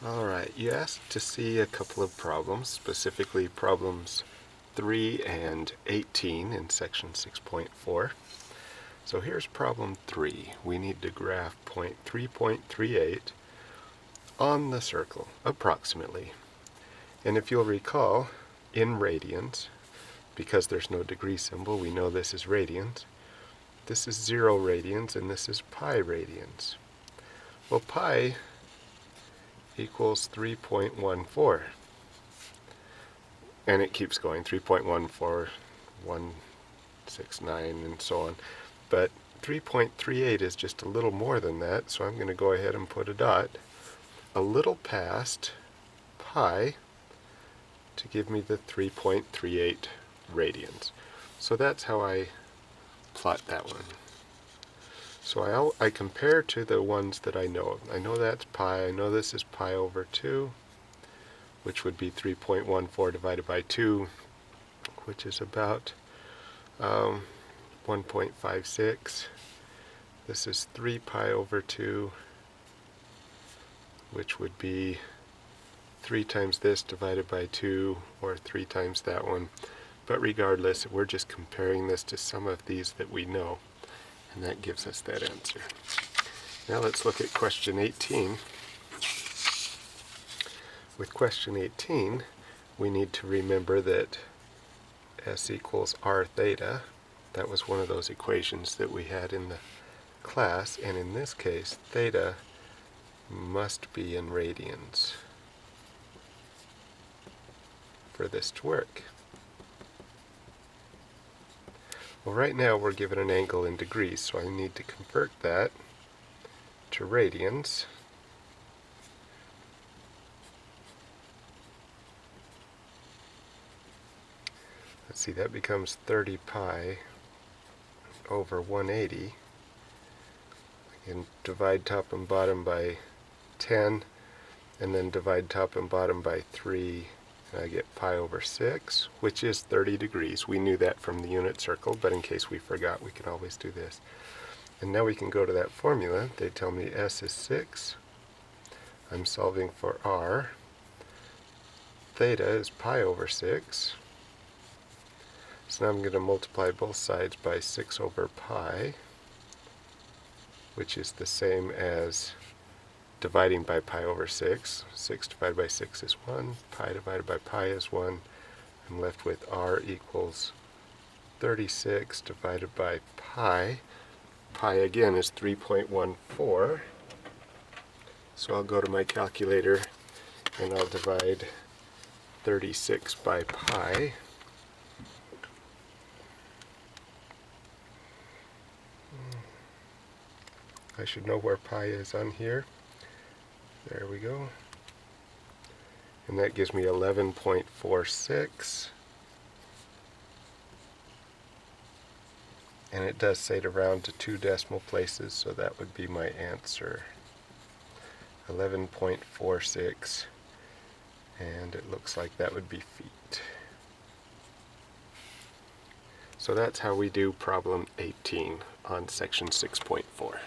Alright, you asked to see a couple of problems, specifically problems 3 and 18 in section 6.4. So here's problem 3. We need to graph point 3.38 on the circle, approximately. And if you'll recall, in radians, because there's no degree symbol, we know this is radians. This is 0 radians and this is pi radians. Well, pi equals 3.14. And it keeps going, 3.14, 169, and so on. But 3.38 is just a little more than that, so I'm going to go ahead and put a dot a little past pi to give me the 3.38 radians. So that's how I plot that one. So I compare to the ones that I know. I know that's pi. I know this is pi over 2, which would be 3.14 divided by 2, which is about 1.56. This is 3 pi over 2, which would be 3 times this divided by 2, or 3 times that one. But regardless, we're just comparing this to some of these that we know. And that gives us that answer. Now let's look at question 18. With question 18, we need to remember that S equals R theta. That was one of those equations that we had in the class, and in this case, theta must be in radians for this to work. Well, right now we're given an angle in degrees, so I need to convert that to radians. Let's see, that becomes 30 pi over 180. I can divide top and bottom by 10, and then divide top and bottom by 3, and I get pi over 6, which is 30 degrees. We knew that from the unit circle, but in case we forgot, we can always do this. And now we can go to that formula. They tell me S is 6. I'm solving for R. Theta is pi over 6. So now I'm going to multiply both sides by 6 over pi, which is the same as dividing by pi over 6. 6 divided by 6 is 1. Pi divided by pi is 1. I'm left with R equals 36 divided by pi. Pi again is 3.14. So I'll go to my calculator and I'll divide 36 by pi. I should know where pi is on here. There we go. And that gives me 11.46. And it does say to round to 2 decimal places, so that would be my answer. 11.46. And it looks like that would be feet. So that's how we do problem 18 on section 6.4.